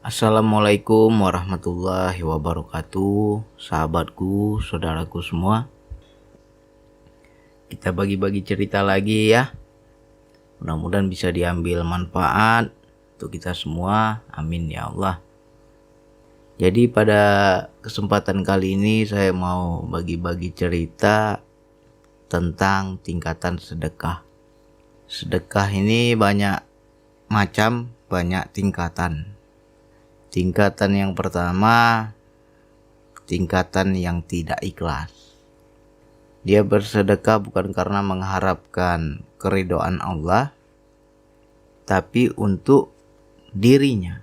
Assalamualaikum warahmatullahi wabarakatuh, sahabatku, saudaraku semua. Kita bagi-bagi cerita lagi ya. Mudah-mudahan bisa diambil manfaat untuk kita semua. Amin ya Allah. Jadi pada kesempatan kali ini saya mau bagi-bagi cerita tentang tingkatan sedekah. Sedekah ini banyak macam, banyak tingkatan. Tingkatan yang pertama, tingkatan yang tidak ikhlas. Dia bersedekah bukan karena mengharapkan keridhaan Allah, tapi untuk dirinya.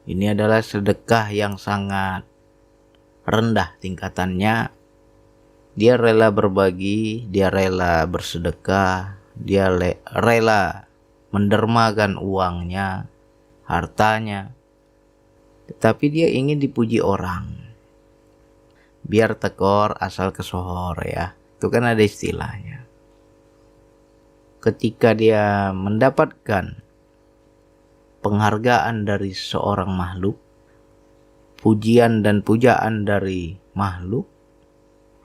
Ini adalah sedekah yang sangat rendah tingkatannya. Dia rela berbagi, dia rela bersedekah, dia rela mendermakan uangnya, hartanya, tetapi dia ingin dipuji orang. Biar tekor asal kesohor ya, itu kan ada istilahnya. Ketika dia mendapatkan penghargaan dari seorang makhluk, pujian dan pujaan dari makhluk,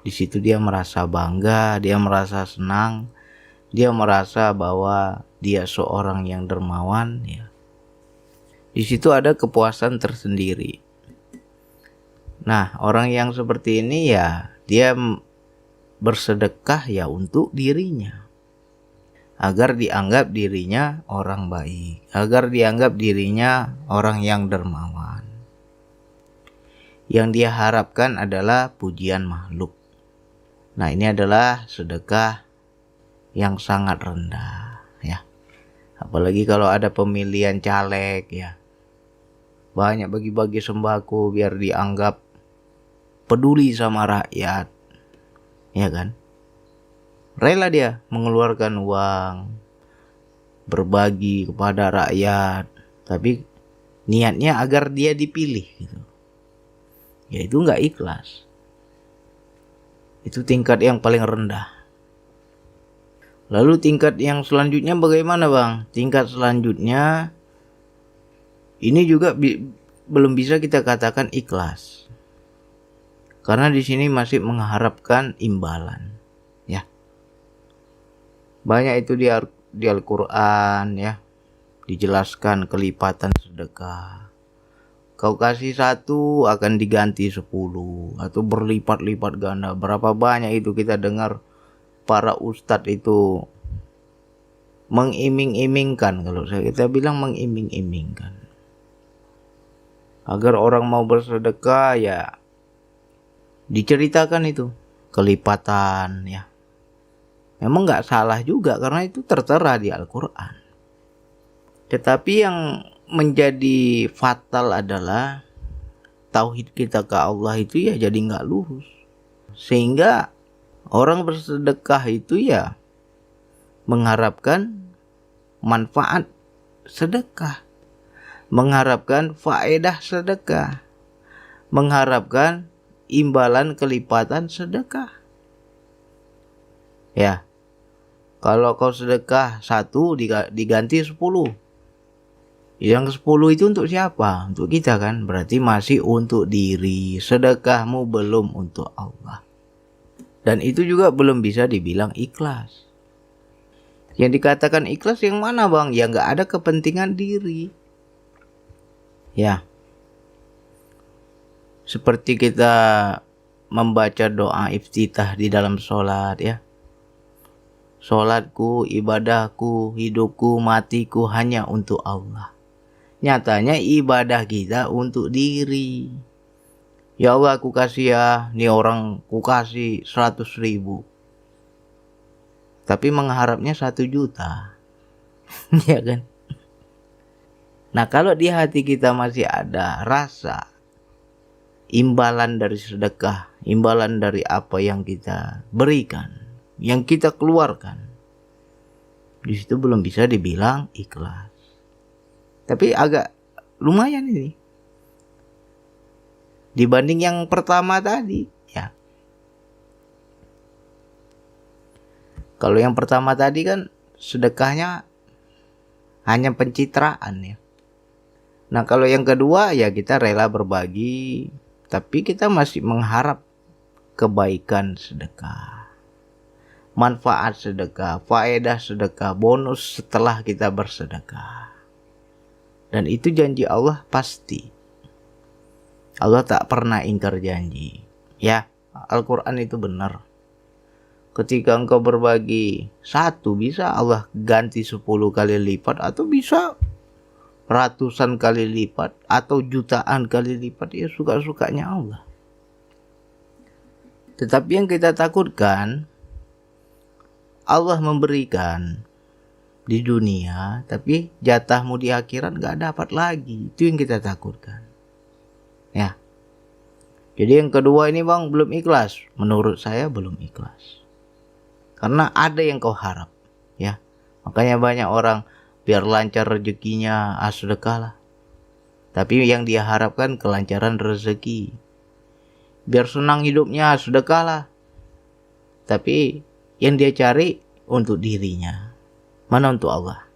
di situ dia merasa bangga, dia merasa senang, dia merasa bahwa dia seorang yang dermawan ya. Di situ ada kepuasan tersendiri. Nah, orang yang seperti ini ya, dia bersedekah ya untuk dirinya. Agar dianggap dirinya orang baik, agar dianggap dirinya orang yang dermawan. Yang dia harapkan adalah pujian makhluk. Nah, ini adalah sedekah yang sangat rendah ya. Apalagi kalau ada pemilihan caleg ya. Banyak bagi-bagi sembako biar dianggap peduli sama rakyat, ya kan? Rela dia mengeluarkan uang, berbagi kepada rakyat, tapi niatnya agar dia dipilih gitu. Ya itu nggak ikhlas. Itu tingkat yang paling rendah. Lalu tingkat yang selanjutnya bagaimana bang? Tingkat selanjutnya ini juga belum bisa kita katakan ikhlas. Karena di sini masih mengharapkan imbalan, ya. Banyak itu di Al-Qur'an ya, dijelaskan kelipatan sedekah. Kau kasih 1 akan diganti 10 atau berlipat-lipat ganda. Berapa banyak itu kita dengar para ustadz itu mengiming-imingkan, kalau kita bilang mengiming-imingkan. Agar orang mau bersedekah ya diceritakan itu kelipatan ya. Memang nggak salah juga karena itu tertera di Al-Quran. Tetapi yang menjadi fatal adalah tauhid kita ke Allah itu ya jadi nggak lurus. Sehingga orang bersedekah itu ya mengharapkan manfaat sedekah, mengharapkan faedah sedekah, mengharapkan imbalan kelipatan sedekah. Ya, kalau kau sedekah 1 diganti 10. Yang 10 itu untuk siapa? Untuk kita kan? Berarti masih untuk diri. Sedekahmu belum untuk Allah. Dan itu juga belum bisa dibilang ikhlas. Yang dikatakan ikhlas yang mana bang? Ya nggak ada kepentingan diri. Ya, seperti kita membaca doa iftitah di dalam sholat ya. Sholatku, ibadahku, hidupku, matiku hanya untuk Allah. Nyatanya ibadah kita untuk diri. Ya Allah aku kasih ya, nih orang ku kasih 100.000. Tapi mengharapnya 1 juta. Ya kan? Nah kalau di hati kita masih ada rasa imbalan dari sedekah, imbalan dari apa yang kita berikan, yang kita keluarkan, di situ belum bisa dibilang ikhlas. Tapi agak lumayan ini dibanding yang pertama tadi ya. Kalau yang pertama tadi kan sedekahnya hanya pencitraan ya. Nah, kalau yang kedua ya kita rela berbagi, tapi kita masih mengharap kebaikan sedekah, manfaat sedekah, faedah sedekah, bonus setelah kita bersedekah. Dan itu janji Allah pasti. Allah tak pernah ingkar janji. Ya, Al-Quran itu benar. Ketika engkau berbagi 1, bisa Allah ganti 10 kali lipat, atau bisa ratusan kali lipat, atau jutaan kali lipat. Ya suka-sukanya Allah. Tetapi yang kita takutkan, Allah memberikan di dunia, tapi jatahmu di akhirat gak dapat lagi. Itu yang kita takutkan. Ya. Jadi yang kedua ini bang, belum ikhlas. Menurut saya belum ikhlas. Karena ada yang kau harap. Ya. Makanya banyak orang, biar lancar rezekinya, sedekahlah. Tapi yang dia harapkan kelancaran rezeki. Biar senang hidupnya, sedekahlah. Tapi yang dia cari untuk dirinya. Mana untuk Allah.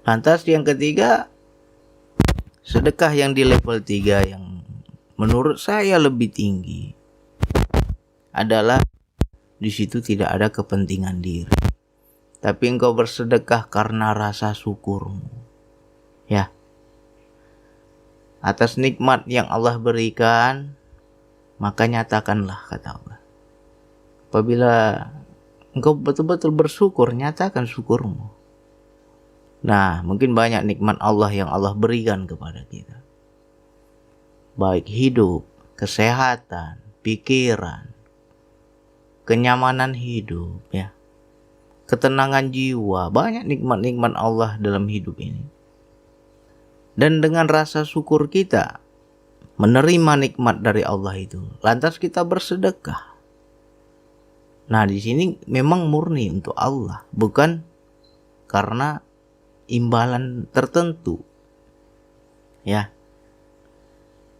Lantas yang ketiga, sedekah yang di level 3 yang menurut saya lebih tinggi adalah di situ tidak ada kepentingan diri. Tapi engkau bersedekah karena rasa syukurmu. Ya. Atas nikmat yang Allah berikan, maka nyatakanlah, kata Allah. Apabila engkau betul-betul bersyukur, nyatakan syukurmu. Nah, mungkin banyak nikmat Allah yang Allah berikan kepada kita. Baik hidup, kesehatan, pikiran, kenyamanan hidup, ya. Ketenangan jiwa, banyak nikmat-nikmat Allah dalam hidup ini. Dan dengan rasa syukur kita menerima nikmat dari Allah itu, lantas kita bersedekah. Nah, di sini memang murni untuk Allah, bukan karena imbalan tertentu. Ya.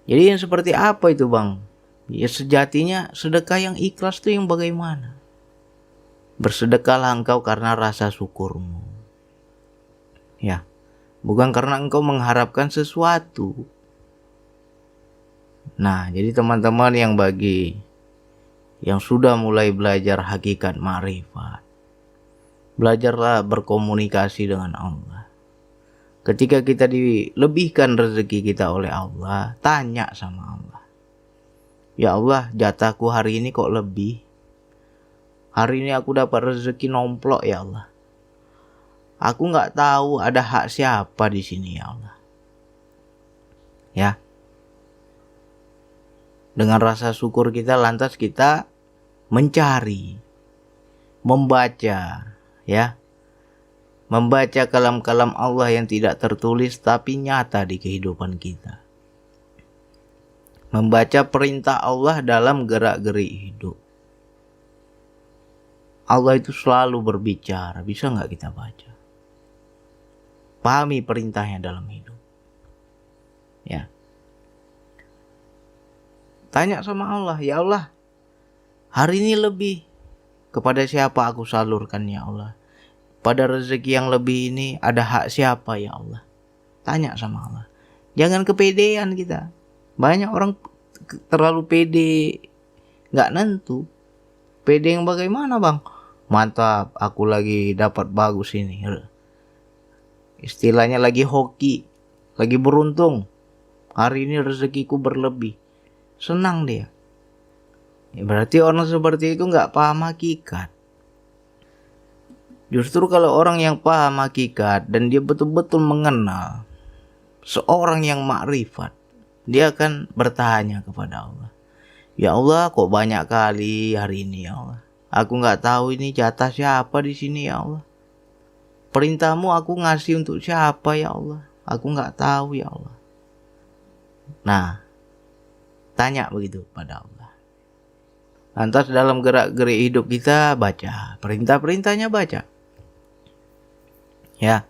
Jadi yang seperti apa itu, Bang? Ya sejatinya sedekah yang ikhlas itu yang bagaimana? Bersedekahlah engkau karena rasa syukurmu. Ya. Bukan karena engkau mengharapkan sesuatu. Nah, jadi teman-teman yang sudah mulai belajar hakikat ma'rifat, belajarlah berkomunikasi dengan Allah. Ketika kita dilebihkan rezeki kita oleh Allah, tanya sama Allah. Ya Allah, jatahku hari ini kok lebih? Hari ini aku dapat rezeki nomplok ya Allah. Aku nggak tahu ada hak siapa di sini ya Allah. Ya. Dengan rasa syukur kita, lantas kita mencari, membaca, ya. Membaca kalam-kalam Allah yang tidak tertulis tapi nyata di kehidupan kita. Membaca perintah Allah dalam gerak-gerik hidup. Allah itu selalu berbicara, bisa nggak kita baca? Pahami perintahnya dalam hidup. Ya. Tanya sama Allah, ya Allah, hari ini lebih, kepada siapa aku salurkan ya Allah? Pada rezeki yang lebih ini ada hak siapa ya Allah? Tanya sama Allah. Jangan kepedean kita. Banyak orang terlalu pede, nggak nentu. Pede yang bagaimana bang? Mantap, aku lagi dapat bagus ini. Istilahnya lagi hoki, lagi beruntung. Hari ini rezekiku berlebih. Senang dia. Ya, berarti orang seperti itu nggak paham hakikat. Justru kalau orang yang paham hakikat dan dia betul-betul mengenal seorang yang makrifat, dia akan bertanya kepada Allah. Ya Allah, kok banyak kali hari ini ya Allah. Aku nggak tahu ini jatah siapa di sini ya Allah. Perintahmu aku ngasih untuk siapa ya Allah. Aku nggak tahu ya Allah. Nah, tanya begitu pada Allah. Lantas dalam gerak-gerik hidup kita baca perintah-perintahnya, baca. Ya.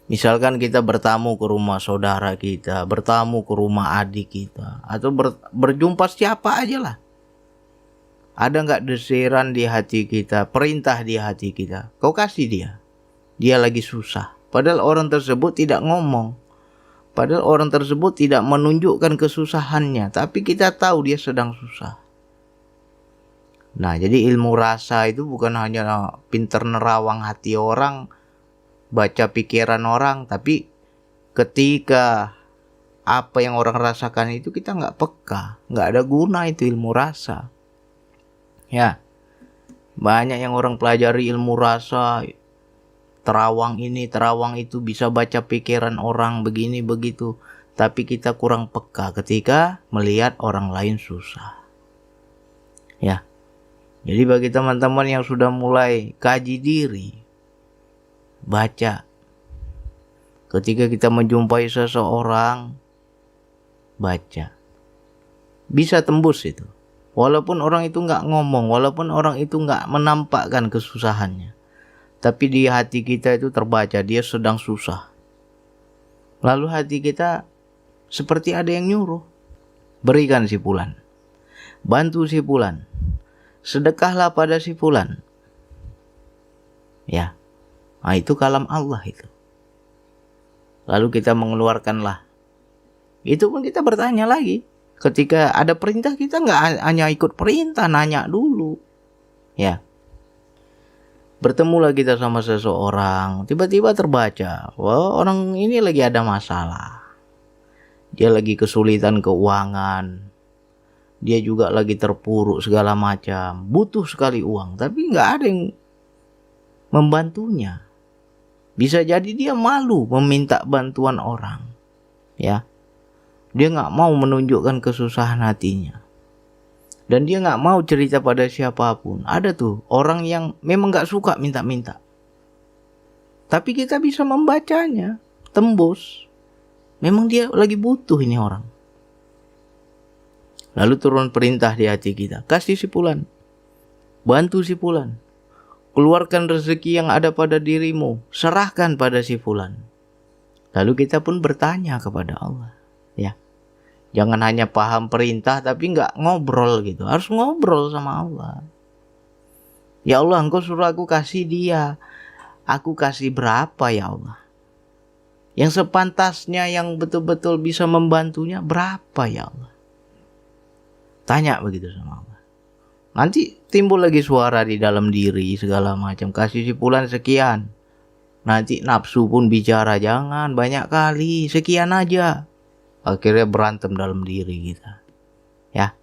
Misalkan kita bertamu ke rumah saudara kita, bertamu ke rumah adik kita, atau berjumpa siapa aja lah. Ada nggak desiran di hati kita, perintah di hati kita, kau kasih dia. Dia lagi susah. Padahal orang tersebut tidak ngomong. Padahal orang tersebut tidak menunjukkan kesusahannya, tapi kita tahu dia sedang susah. Nah, jadi ilmu rasa itu bukan hanya pinter nerawang hati orang, baca pikiran orang, tapi ketika apa yang orang rasakan itu kita nggak peka, nggak ada guna itu ilmu rasa. Ya, banyak yang orang pelajari ilmu rasa, terawang ini, terawang itu, bisa baca pikiran orang begini begitu, tapi kita kurang peka ketika melihat orang lain susah. Ya. Jadi bagi teman-teman yang sudah mulai kaji diri, baca. Ketika kita menjumpai seseorang, baca. Bisa tembus itu. Walaupun orang itu nggak ngomong, walaupun orang itu nggak menampakkan kesusahannya, tapi di hati kita itu terbaca dia sedang susah. Lalu hati kita seperti ada yang nyuruh, berikan si fulan, bantu si fulan, sedekahlah pada si fulan. Ya, nah itu kalam Allah itu. Lalu kita mengeluarkanlah. Itu pun kita bertanya lagi. Ketika ada perintah kita nggak hanya ikut perintah, nanya dulu. Ya. Bertemulah kita sama seseorang, tiba-tiba terbaca, wah orang ini lagi ada masalah. Dia lagi kesulitan keuangan. Dia juga lagi terpuruk segala macam, butuh sekali uang, tapi nggak ada yang membantunya. Bisa jadi dia malu meminta bantuan orang. Ya. Dia nggak mau menunjukkan kesusahan hatinya. Dan dia nggak mau cerita pada siapapun. Ada tuh orang yang memang nggak suka minta-minta. Tapi kita bisa membacanya, tembus. Memang dia lagi butuh ini orang. Lalu turun perintah di hati kita. Kasih si fulan. Bantu si fulan. Keluarkan rezeki yang ada pada dirimu. Serahkan pada si fulan. Lalu kita pun bertanya kepada Allah. Ya. Jangan hanya paham perintah tapi nggak ngobrol gitu. Harus ngobrol sama Allah. Ya Allah, Engkau suruh aku kasih dia. Aku kasih berapa ya Allah? Yang sepantasnya, yang betul-betul bisa membantunya berapa ya Allah? Tanya begitu sama Allah. Nanti timbul lagi suara di dalam diri segala macam. Kasih si fulan sekian. Nanti nafsu pun bicara, jangan banyak kali, sekian aja. Akhirnya berantem dalam diri kita. Ya.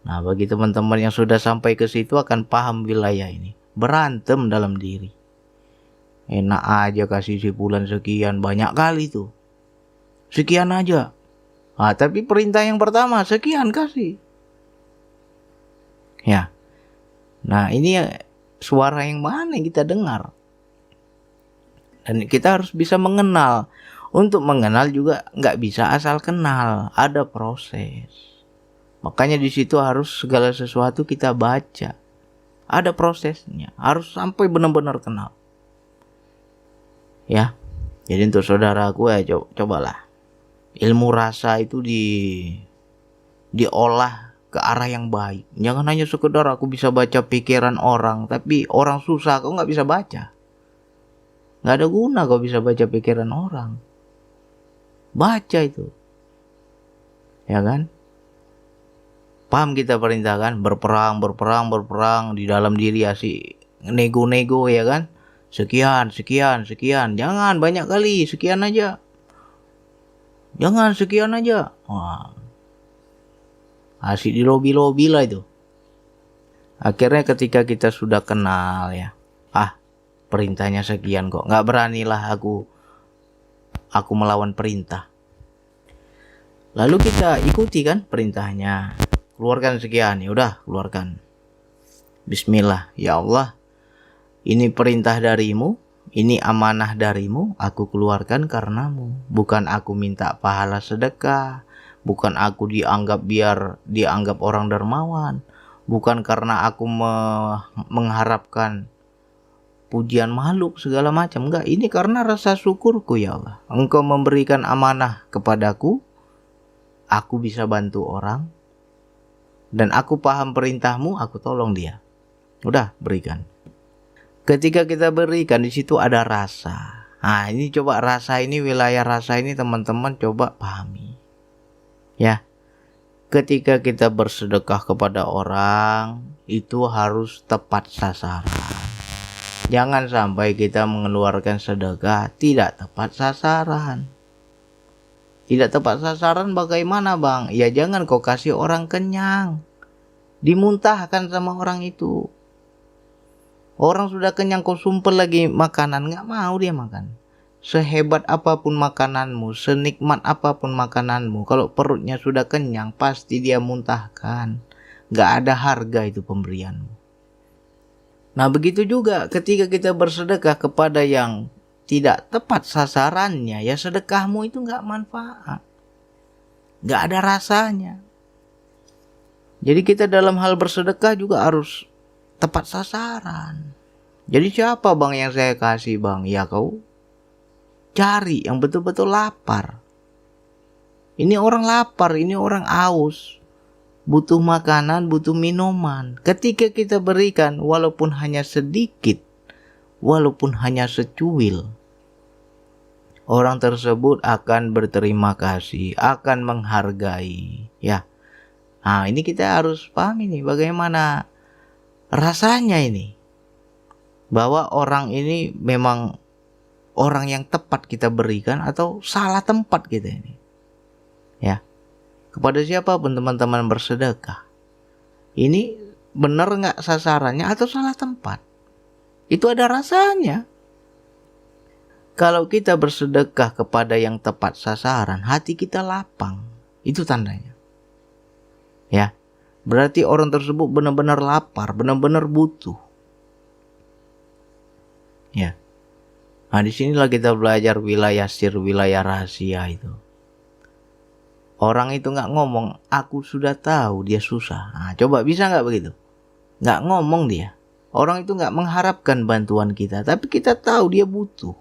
Nah, bagi teman-teman yang sudah sampai ke situ akan paham wilayah ini. Berantem dalam diri. Enak aja kasih si fulan sekian, banyak kali tuh. Sekian aja. Nah, tapi perintah yang pertama sekian kasih. Ya. Nah, ini suara yang mana yang kita dengar? Dan kita harus bisa mengenal. Untuk mengenal juga nggak bisa asal kenal, ada proses. Makanya di situ harus segala sesuatu kita baca, ada prosesnya, harus sampai benar-benar kenal. Ya, jadi untuk saudaraku ya cobalah ilmu rasa itu diolah ke arah yang baik. Jangan hanya sekedar aku bisa baca pikiran orang, tapi orang susah kau nggak bisa baca. Nggak ada guna kau bisa baca pikiran orang. Baca itu. Ya kan? Paham kita perintahkan berperang di dalam diri asik nego-nego ya kan? Sekian. Jangan banyak kali, sekian aja. Jangan sekian aja. Wah. Asik di lobi-lobi lah itu. Akhirnya ketika kita sudah kenal ya. Perintahnya sekian kok. Nggak beranilah aku melawan perintah. Lalu kita ikuti kan perintahnya. Keluarkan sekian, ya udah keluarkan. Bismillah, ya Allah. Ini perintah darimu, ini amanah darimu, aku keluarkan karenamu. Bukan aku minta pahala sedekah, bukan aku dianggap orang dermawan, bukan karena aku mengharapkan pujian makhluk segala macam. Enggak, ini karena rasa syukurku ya Allah. Engkau memberikan amanah kepadaku, aku bisa bantu orang, dan aku paham perintahmu, aku tolong dia. Udah, berikan. Ketika kita berikan, di situ ada rasa, Nah, ini coba rasa ini, wilayah rasa ini teman-teman coba pahami. Ya. Ketika kita bersedekah kepada orang, itu harus tepat sasaran. Jangan sampai kita mengeluarkan sedekah tidak tepat sasaran. Tidak tepat sasaran bagaimana bang? Ya jangan kau kasih orang kenyang, dimuntahkan sama orang itu. Orang sudah kenyang kau sumpel lagi makanan, nggak mau dia makan. Sehebat apapun makananmu, senikmat apapun makananmu, kalau perutnya sudah kenyang, pasti dia muntahkan. Gak ada harga itu pemberianmu. Nah begitu juga ketika kita bersedekah kepada yang tidak tepat sasarannya, ya sedekahmu itu gak manfaat. Gak ada rasanya. Jadi kita dalam hal bersedekah juga harus tepat sasaran. Jadi siapa bang yang saya kasih bang? Ya kau cari yang betul-betul lapar. Ini orang lapar, ini orang aus, butuh makanan, butuh minuman. Ketika kita berikan walaupun hanya sedikit, walaupun hanya secuil, orang tersebut akan berterima kasih, akan menghargai. Ya, nah ini kita harus paham ini bagaimana rasanya ini, bahwa orang ini memang orang yang tepat kita berikan atau salah tempat kita ini. Ya. Kepada siapapun teman-teman bersedekah, ini benar nggak sasarannya atau salah tempat? Itu ada rasanya. Kalau kita bersedekah kepada yang tepat sasaran, hati kita lapang. Itu tandanya. Ya. Berarti orang tersebut benar-benar lapar, benar-benar butuh. Ya. Nah disinilah kita belajar wilayah sir, wilayah rahasia itu. Orang itu nggak ngomong, aku sudah tahu dia susah. Nah, coba bisa nggak begitu? Nggak ngomong dia. Orang itu nggak mengharapkan bantuan kita, tapi kita tahu dia butuh.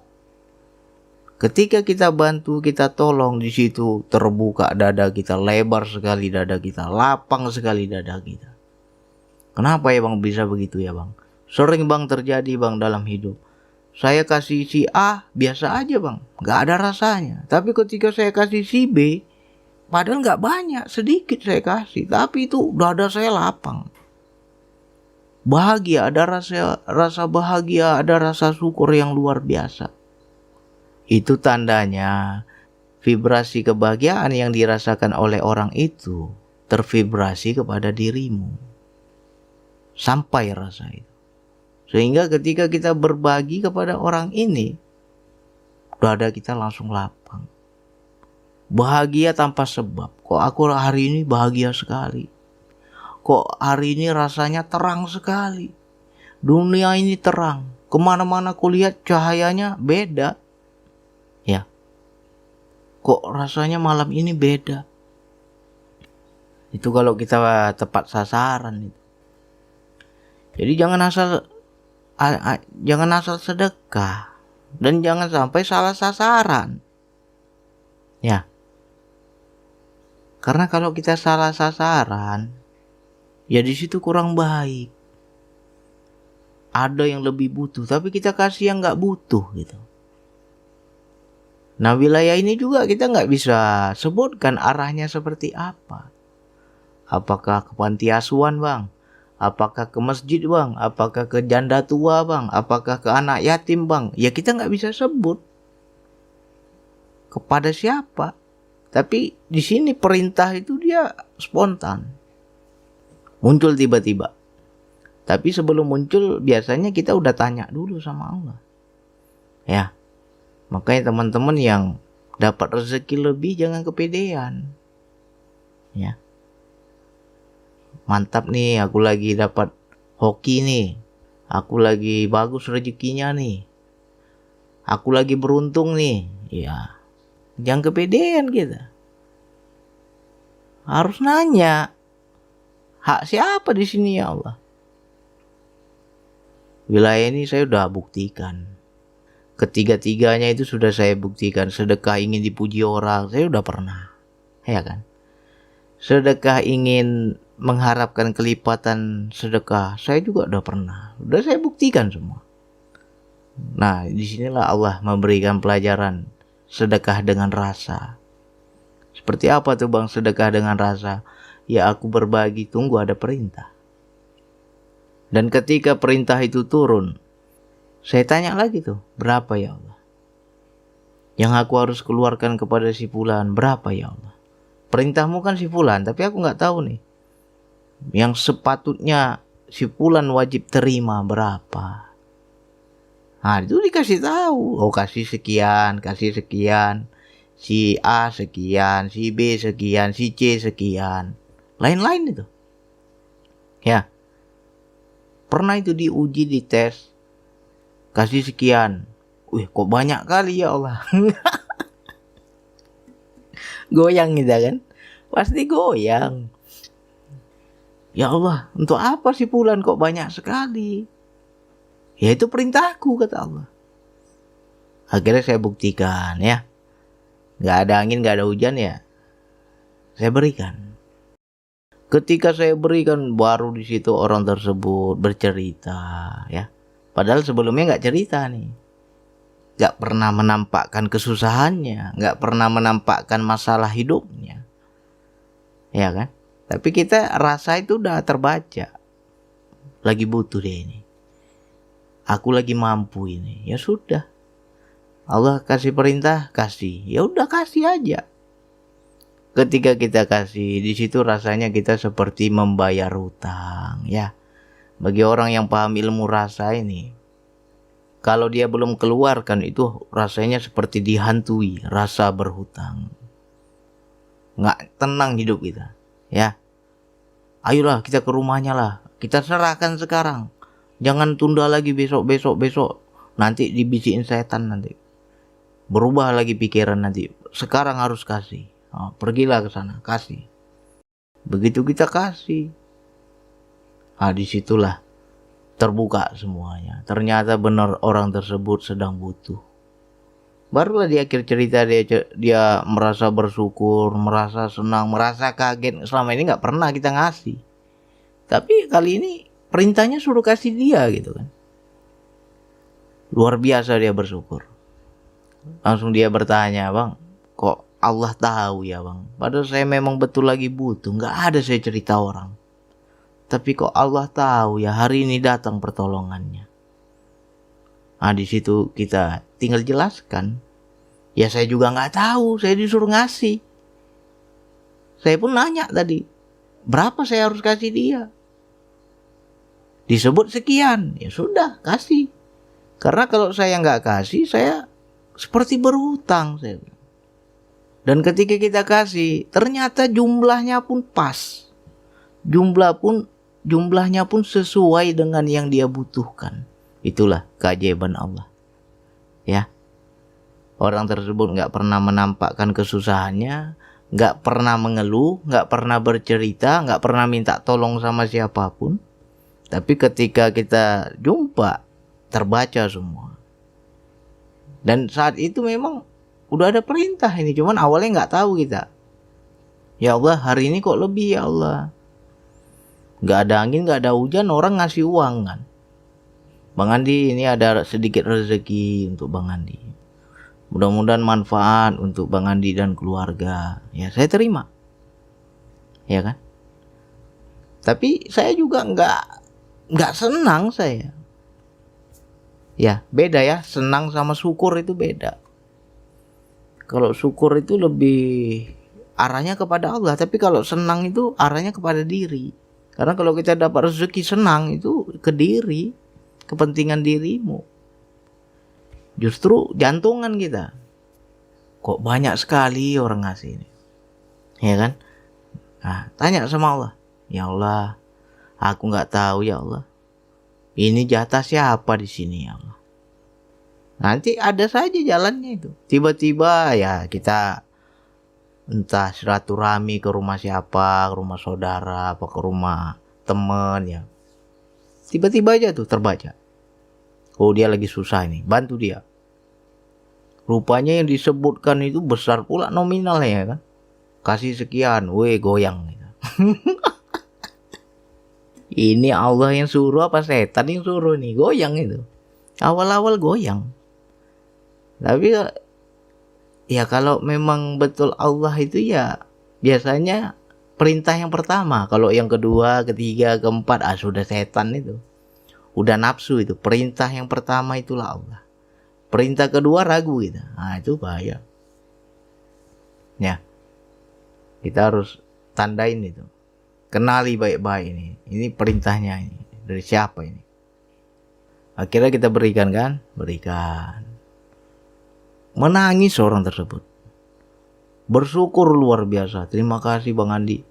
Ketika kita bantu, kita tolong, di situ terbuka dada kita, lebar sekali dada kita, lapang sekali dada kita. Kenapa ya bang bisa begitu ya bang? Sering bang terjadi bang dalam hidup. Saya kasih si A biasa aja bang, gak ada rasanya. Tapi ketika saya kasih si B, padahal gak banyak, sedikit saya kasih, tapi itu dada saya lapang. Bahagia, ada rasa bahagia, ada rasa syukur yang luar biasa. Itu tandanya vibrasi kebahagiaan yang dirasakan oleh orang itu tervibrasi kepada dirimu. Sampai rasa itu. Sehingga ketika kita berbagi kepada orang ini, dada kita langsung lapang. Bahagia tanpa sebab. Kok aku hari ini bahagia sekali. Kok hari ini rasanya terang sekali. Dunia ini terang. Kemana-mana aku lihat cahayanya beda. Ya. Kok rasanya malam ini beda. Itu kalau kita tepat sasaran itu. Jadi jangan asal sedekah dan jangan sampai salah sasaran. Ya. Karena kalau kita salah sasaran, ya di situ kurang baik. Ada yang lebih butuh, tapi kita kasih yang nggak butuh gitu. Nah wilayah ini juga kita nggak bisa sebutkan arahnya seperti apa. Apakah ke panti asuhan bang? Apakah ke masjid bang? Apakah ke janda tua bang? Apakah ke anak yatim bang? Ya kita nggak bisa sebut kepada siapa. Tapi di sini perintah itu dia spontan, muncul tiba-tiba. Tapi sebelum muncul biasanya kita udah tanya dulu sama Allah. Ya, makanya teman-teman yang dapat rezeki lebih jangan kepedean. Ya. Mantap nih, aku lagi dapat hoki nih. Aku lagi bagus rezekinya nih. Aku lagi beruntung nih. Ya. Jangan kepedean kita. Harus nanya. Hak siapa di sini ya Allah? Wilayah ini saya udah buktikan. Ketiga-tiganya itu sudah saya buktikan. Sedekah ingin dipuji orang, saya udah pernah. Ya kan? Sedekah ingin mengharapkan kelipatan sedekah, saya juga udah pernah. Udah saya buktikan semua. Nah, disinilah Allah memberikan pelajaran sedekah dengan rasa. Seperti apa tuh bang sedekah dengan rasa? Ya aku berbagi, tunggu ada perintah. Dan ketika perintah itu turun, saya tanya lagi tuh, berapa ya Allah? Yang aku harus keluarkan kepada si fulan, berapa ya Allah? Perintahmu kan si fulan, tapi aku nggak tahu nih. Yang sepatutnya si fulan wajib terima berapa? Nah itu dikasih tahu, oh kasih sekian, kasih sekian. Si A sekian, si B sekian, si C sekian. Lain-lain itu. Ya. Pernah itu diuji, dites. Kasih sekian. Wih kok banyak kali ya Allah. Goyang gitu kan. Pasti goyang. Ya Allah, untuk apa sih fulan kok banyak sekali? Ya itu perintahku kata Allah. Akhirnya saya buktikan ya. Gak ada angin, gak ada hujan ya. Saya berikan. Ketika saya berikan, baru di situ orang tersebut bercerita ya. Padahal sebelumnya gak cerita nih. Gak pernah menampakkan kesusahannya, gak pernah menampakkan masalah hidupnya. Ya kan? Tapi kita rasa itu udah terbaca. Lagi butuh deh ini. Aku lagi mampu ini. Ya sudah. Allah kasih perintah, kasih. Ya udah kasih aja. Ketika kita kasih, di situ rasanya kita seperti membayar hutang, ya. Bagi orang yang paham ilmu rasa ini, kalau dia belum keluarkan itu rasanya seperti dihantui, rasa berhutang. Nggak tenang hidup kita, ya. Ayolah kita ke rumahnya lah, kita serahkan sekarang. Jangan tunda lagi besok. Nanti dibisikin setan nanti. Berubah lagi pikiran nanti. Sekarang harus kasih. Oh, pergilah ke sana, kasih. Begitu kita kasih, disitulah terbuka semuanya. Ternyata benar orang tersebut sedang butuh. Barulah di akhir cerita dia merasa bersyukur, merasa senang, merasa kaget. Selama ini nggak pernah kita ngasih, tapi kali ini perintahnya suruh kasih dia gitu kan. Luar biasa dia bersyukur. Langsung dia bertanya, bang, kok Allah tahu ya bang? Padahal saya memang betul lagi butuh. Nggak ada saya cerita orang. Tapi kok Allah tahu ya hari ini datang pertolongannya. Di situ kita tinggal jelaskan. Ya saya juga nggak tahu. Saya disuruh ngasih. Saya pun nanya tadi. Berapa saya harus kasih dia? Disebut sekian. Ya sudah kasih. Karena kalau saya nggak kasih, saya seperti berhutang. Dan ketika kita kasih, ternyata jumlahnya pun pas. Jumlahnya pun sesuai dengan yang dia butuhkan. Itulah keajaiban Allah. Ya. Orang tersebut nggak pernah menampakkan kesusahannya, nggak pernah mengeluh, nggak pernah bercerita, nggak pernah minta tolong sama siapapun. Tapi ketika kita jumpa, terbaca semua. Dan saat itu memang udah ada perintah ini, cuman awalnya nggak tahu kita. Ya Allah, hari ini kok lebih ya Allah. Nggak ada angin, nggak ada hujan, orang ngasih uang kan. Bang Andi, ini ada sedikit rezeki untuk Bang Andi. Mudah-mudahan manfaat untuk Bang Andi dan keluarga. Ya saya terima. Ya kan. Tapi saya juga nggak senang saya. Ya beda ya, senang sama syukur itu beda. Kalau syukur itu lebih arahnya kepada Allah, tapi kalau senang itu arahnya kepada diri. Karena kalau kita dapat rezeki senang itu ke diri, kepentingan dirimu. Justru jantungan kita. Kok banyak sekali orang ngasih ini. Ya kan? Nah, tanya sama Allah. Ya Allah, aku nggak tahu ya Allah. Ini jatah siapa di sini ya Allah. Nanti ada saja jalannya itu. Tiba-tiba ya kita entah silaturahmi ke rumah siapa, ke rumah saudara, apa ke rumah teman ya. Tiba-tiba aja tuh terbaca. Oh dia lagi susah ini, bantu dia. Rupanya yang disebutkan itu besar pula nominalnya ya kan. Kasih sekian, goyang gitu. Ini Allah yang suruh apa setan yang suruh nih, goyang itu. Awal-awal goyang. Tapi ya kalau memang betul Allah itu ya biasanya perintah yang pertama. Kalau yang kedua, ketiga, keempat, sudah setan itu. Udah nafsu itu. Perintah yang pertama itulah Allah. Perintah kedua ragu gitu. Itu bahaya. Ya. Kita harus tandain itu. Kenali baik-baik ini. Ini perintahnya ini. Dari siapa ini? Akhirnya kita berikan kan? Berikan. Menangis orang tersebut. Bersyukur luar biasa. Terima kasih Bang Andi.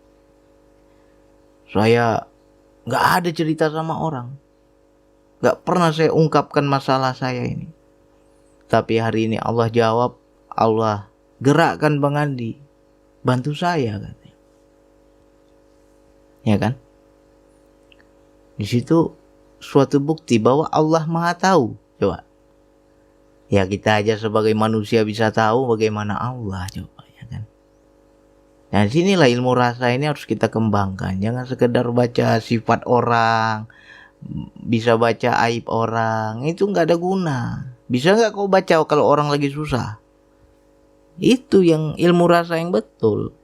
Saya gak ada cerita sama orang. Gak pernah saya ungkapkan masalah saya ini. Tapi hari ini Allah jawab. Allah gerakkan Bang Andi. Bantu saya katanya. Ya kan? Di situ suatu bukti bahwa Allah Maha tahu. Coba. Ya kita aja sebagai manusia bisa tahu bagaimana Allah, coba ya kan. Nah sinilah ilmu rasa ini harus kita kembangkan. Jangan sekedar baca sifat orang, bisa baca aib orang, itu nggak ada guna. Bisa nggak kau baca kalau orang lagi susah? Itu yang ilmu rasa yang betul.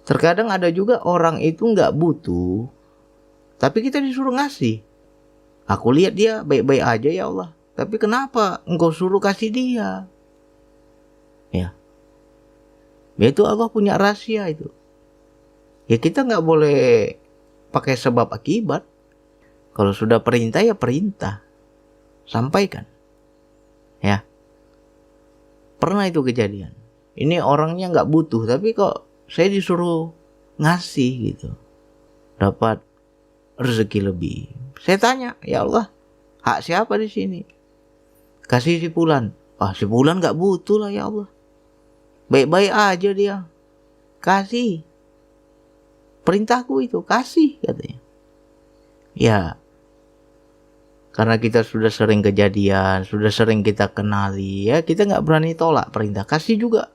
Terkadang ada juga orang itu nggak butuh, tapi kita disuruh ngasih. Aku lihat dia baik-baik aja ya Allah. Tapi kenapa engkau suruh kasih dia? Ya. Itu Allah punya rahasia itu. Ya kita nggak boleh pakai sebab akibat. Kalau sudah perintah ya perintah. Sampaikan. Ya. Pernah itu kejadian. Ini orangnya nggak butuh. Tapi kok saya disuruh ngasih gitu. Dapat rezeki lebih. Saya tanya, ya Allah, hak siapa di sini? Kasih si Fulan. Si Fulan gak butuh lah ya Allah. Baik-baik aja dia. Kasih. Perintahku itu. Kasih katanya. Ya. Karena kita sudah sering kejadian. Sudah sering kita kenali. Ya kita gak berani tolak perintah. Kasih juga.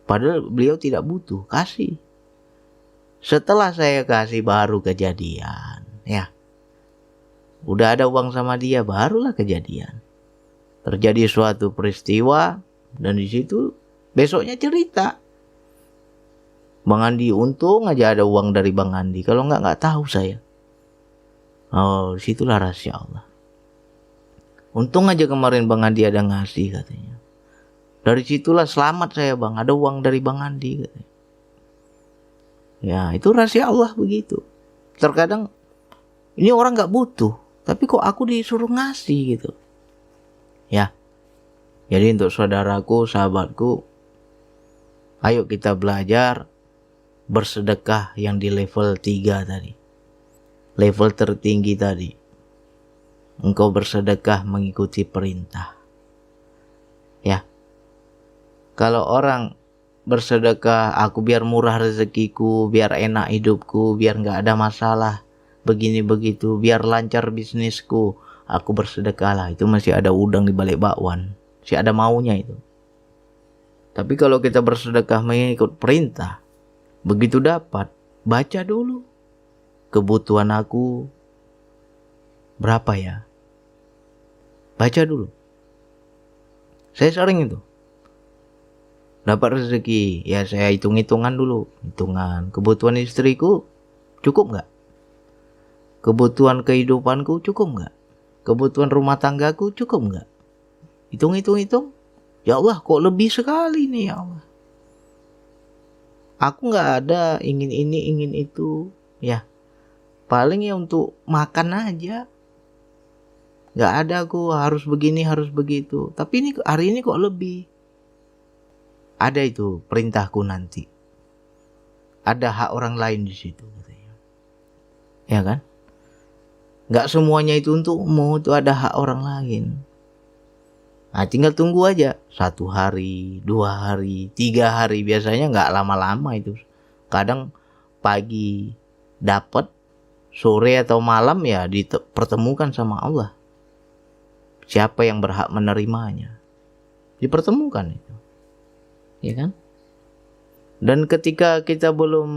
Padahal beliau tidak butuh. Kasih. Setelah saya kasih baru kejadian. Ya. Udah ada uang sama dia. Barulah kejadian. Terjadi suatu peristiwa dan di situ besoknya cerita. Bang Andi untung aja ada uang dari Bang Andi. Kalau nggak tahu saya. Disitulah rahasia Allah. Untung aja kemarin Bang Andi ada ngasih katanya. Dari situlah selamat saya Bang. Ada uang dari Bang Andi katanya. Ya itu rahasia Allah begitu. Terkadang ini orang nggak butuh. Tapi kok aku disuruh ngasih gitu. Ya, jadi untuk saudaraku, sahabatku, ayo kita belajar bersedekah yang di level 3 tadi. Level tertinggi tadi. Engkau bersedekah mengikuti perintah. Ya, kalau orang bersedekah, aku biar murah rezekiku, biar enak hidupku, biar gak ada masalah, begini begitu, biar lancar bisnisku, aku bersedekahlah. Itu masih ada udang di balik bakwan. Masih ada maunya itu. Tapi kalau kita bersedekah mengikut perintah, begitu dapat, baca dulu. Kebutuhan aku berapa ya? Baca dulu. Saya sering itu. Dapat rezeki, ya saya hitung-hitungan dulu. Hitungan kebutuhan istriku cukup nggak? Kebutuhan kehidupanku cukup nggak? Kebutuhan rumah tanggaku cukup nggak? Hitung. Ya Allah, kok lebih sekali nih ya Allah. Aku nggak ada ingin ini, ingin itu. Ya, paling ya untuk makan aja. Nggak ada aku harus begini, harus begitu. Tapi ini hari ini kok lebih. Ada itu perintahku nanti. Ada hak orang lain di situ. Ya kan? Nggak semuanya itu untukmu, itu ada hak orang lain. Nah, tinggal tunggu aja 1 hari, 2 hari, 3 hari. Biasanya nggak lama-lama itu. Kadang pagi dapat, sore atau malam ya dipertemukan sama Allah. Siapa yang berhak menerimanya? Dipertemukan itu. Ya kan? Dan ketika kita belum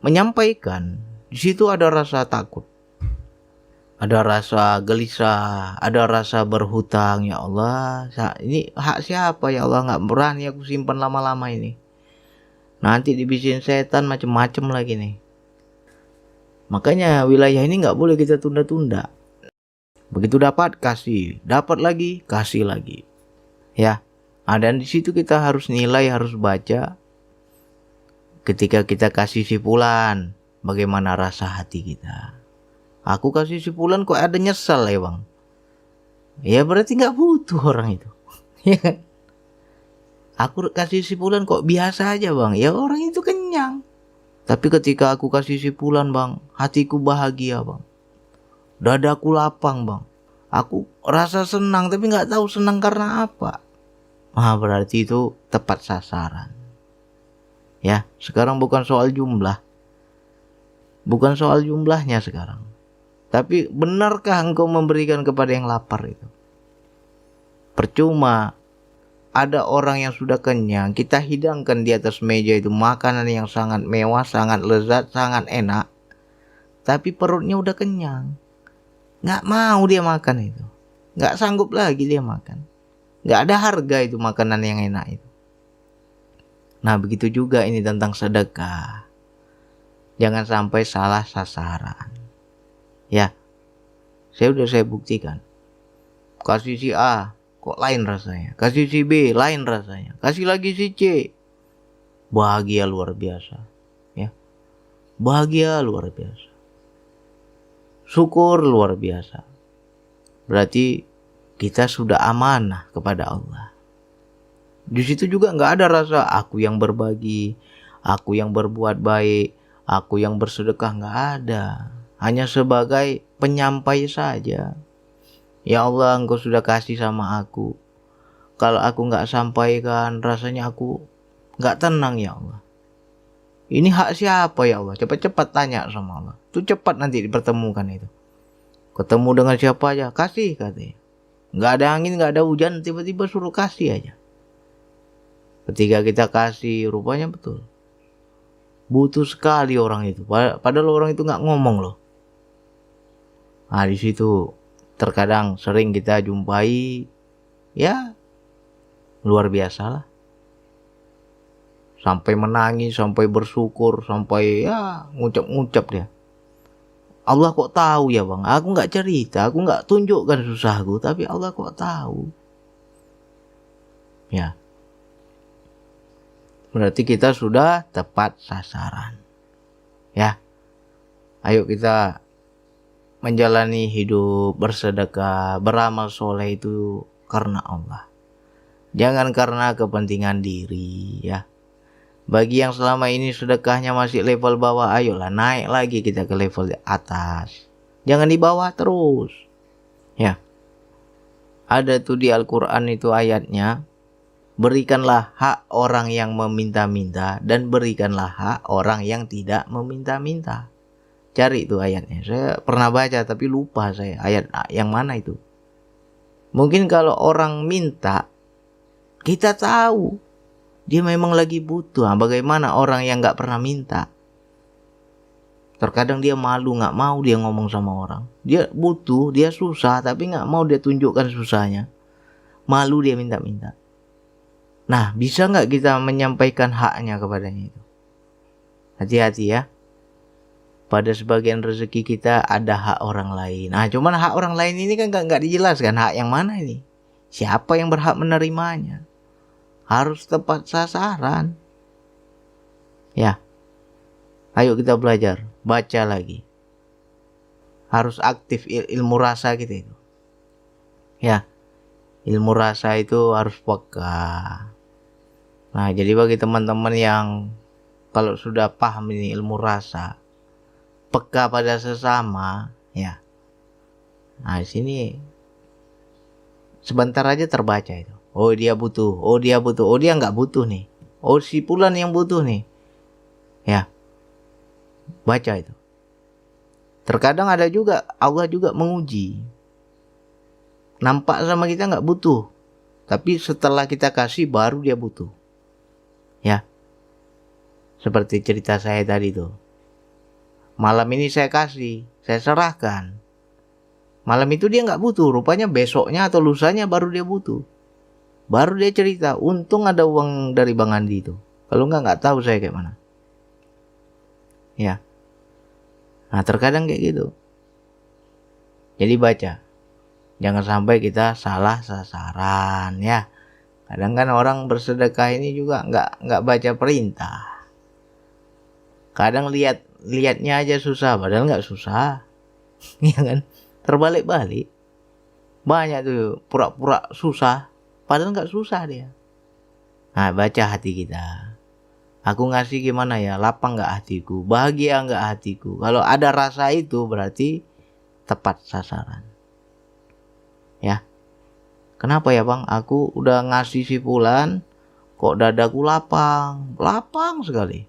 menyampaikan, di situ ada rasa takut. ada rasa gelisah, ada rasa berhutang. Ya Allah, ini hak siapa ya Allah, nggak berani aku simpan lama-lama ini. Nanti dibisin setan macem-macem lagi nih. Makanya wilayah ini nggak boleh kita tunda-tunda. Begitu dapat, kasih. Dapat lagi, kasih lagi. Ya, dan di situ kita harus nilai, harus baca. Ketika kita kasih sipulan, bagaimana rasa hati kita. Aku kasih sipulan kok ada nyesal ya bang. Ya berarti nggak butuh orang itu. Ya kan? Aku kasih sipulan kok biasa aja bang. Ya orang itu kenyang. Tapi ketika aku kasih sipulan bang, hatiku bahagia bang. Dadaku lapang bang. Aku rasa senang tapi nggak tahu senang karena apa. Berarti itu tepat sasaran. Ya, sekarang bukan soal jumlah. Bukan soal jumlahnya sekarang. Tapi benarkah engkau memberikan kepada yang lapar itu? Percuma ada orang yang sudah kenyang, kita hidangkan di atas meja itu makanan yang sangat mewah, sangat lezat, sangat enak. Tapi perutnya udah kenyang. Nggak mau dia makan itu. Nggak sanggup lagi dia makan. Nggak ada harga itu makanan yang enak itu. Nah begitu juga ini tentang sedekah. Jangan sampai salah sasaran. Ya, saya buktikan. Kasih si A, kok lain rasanya. Kasih si B, lain rasanya. Kasih lagi si C. Bahagia luar biasa. Ya, bahagia luar biasa. Syukur luar biasa. Berarti kita sudah amanah kepada Allah. Di situ juga nggak ada rasa aku yang berbagi, aku yang berbuat baik, aku yang bersedekah, nggak ada. Hanya sebagai penyampai saja. Ya Allah, engkau sudah kasih sama aku. Kalau aku nggak sampaikan, rasanya aku nggak tenang ya Allah. Ini hak siapa ya Allah? Cepat-cepat tanya sama Allah. Itu cepat nanti dipertemukan itu. Ketemu dengan siapa aja, kasih katanya. Nggak ada angin, nggak ada hujan, tiba-tiba suruh kasih aja. Ketika kita kasih, rupanya betul. Butuh sekali orang itu. Padahal orang itu nggak ngomong loh. Nah di situ terkadang sering kita jumpai, ya luar biasa lah. Sampai menangis, sampai bersyukur, sampai ya ngucap-ngucap dia. Allah kok tahu ya bang, aku nggak cerita, aku nggak tunjukkan susahku, tapi Allah kok tahu. Ya, berarti kita sudah tepat sasaran. Ya, ayo kita menjalani hidup bersedekah, beramal soleh itu karena Allah. Jangan karena kepentingan diri ya. Bagi yang selama ini sedekahnya masih level bawah, ayolah naik lagi kita ke level atas. Jangan di bawah terus. Ya. Ada tuh di Al-Quran itu ayatnya. Berikanlah hak orang yang meminta-minta dan berikanlah hak orang yang tidak meminta-minta. Cari itu ayatnya. Saya pernah baca tapi lupa saya ayat yang mana itu. Mungkin kalau orang minta, kita tahu dia memang lagi butuh. Bagaimana orang yang gak pernah minta? Terkadang dia malu, gak mau dia ngomong sama orang. Dia butuh, dia susah, tapi gak mau dia tunjukkan susahnya. Malu dia minta-minta. Nah, bisa gak kita menyampaikan haknya kepadanya itu? Hati-hati ya. Pada sebagian rezeki kita ada hak orang lain. Nah, cuman hak orang lain ini kan gak dijelaskan. Hak yang mana ini? Siapa yang berhak menerimanya? Harus tepat sasaran. Ya. Ayo kita belajar. Baca lagi. Harus aktif ilmu rasa kita itu. Ya. Ilmu rasa itu harus peka. Nah, jadi bagi teman-teman yang kalau sudah paham ini ilmu rasa, peka pada sesama, ya. Nah, di sini sebentar aja terbaca itu. Oh dia butuh, oh dia butuh, oh dia nggak butuh nih. Oh si Fulan yang butuh nih. Ya, baca itu. Terkadang ada juga Allah juga menguji. Nampak sama kita nggak butuh, tapi setelah kita kasih baru dia butuh. Ya, seperti cerita saya tadi tuh. Malam ini saya kasih, saya serahkan. Malam itu dia nggak butuh, rupanya besoknya atau lusanya baru dia butuh. Baru dia cerita, untung ada uang dari Bang Andi itu. Kalau nggak tahu saya kayak mana. Ya. Nah terkadang kayak gitu. Jadi baca. Jangan sampai kita salah sasaran ya. Kadang kan orang bersedekah ini juga nggak baca perintah. Kadang lihatnya aja susah, padahal nggak susah. Ya kan? Terbalik-balik. Banyak tuh pura-pura susah, padahal nggak susah dia. Nah baca hati kita. Aku ngasih gimana ya? Lapang nggak hatiku? Bahagia nggak hatiku? Kalau ada rasa itu berarti tepat sasaran. Ya. Kenapa ya Bang? Aku udah ngasih si fulan, kok dadaku lapang, lapang sekali.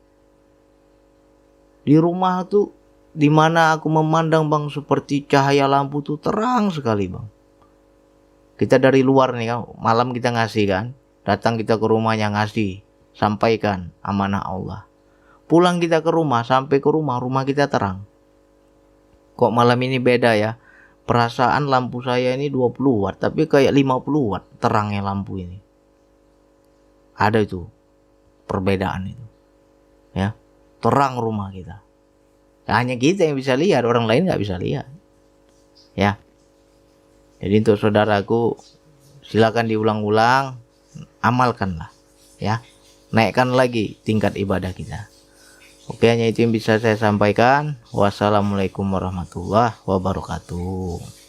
Di rumah tuh, dimana aku memandang Bang, seperti cahaya lampu tuh terang sekali Bang. Kita dari luar nih kan, malam kita ngasih kan, datang kita ke rumahnya ngasih, sampaikan amanah Allah. Pulang kita ke rumah, sampai ke rumah kita terang. Kok malam ini beda ya? Perasaan lampu saya ini 20 watt, tapi kayak 50 watt terangnya lampu ini. Ada itu perbedaan itu. Ya, terang rumah kita. Hanya kita yang bisa lihat, orang lain nggak bisa lihat. Ya. Jadi untuk saudaraku, silakan diulang-ulang, amalkanlah. Ya, naikkan lagi tingkat ibadah kita. Oke, hanya itu yang bisa saya sampaikan. Wassalamualaikum warahmatullahi wabarakatuh.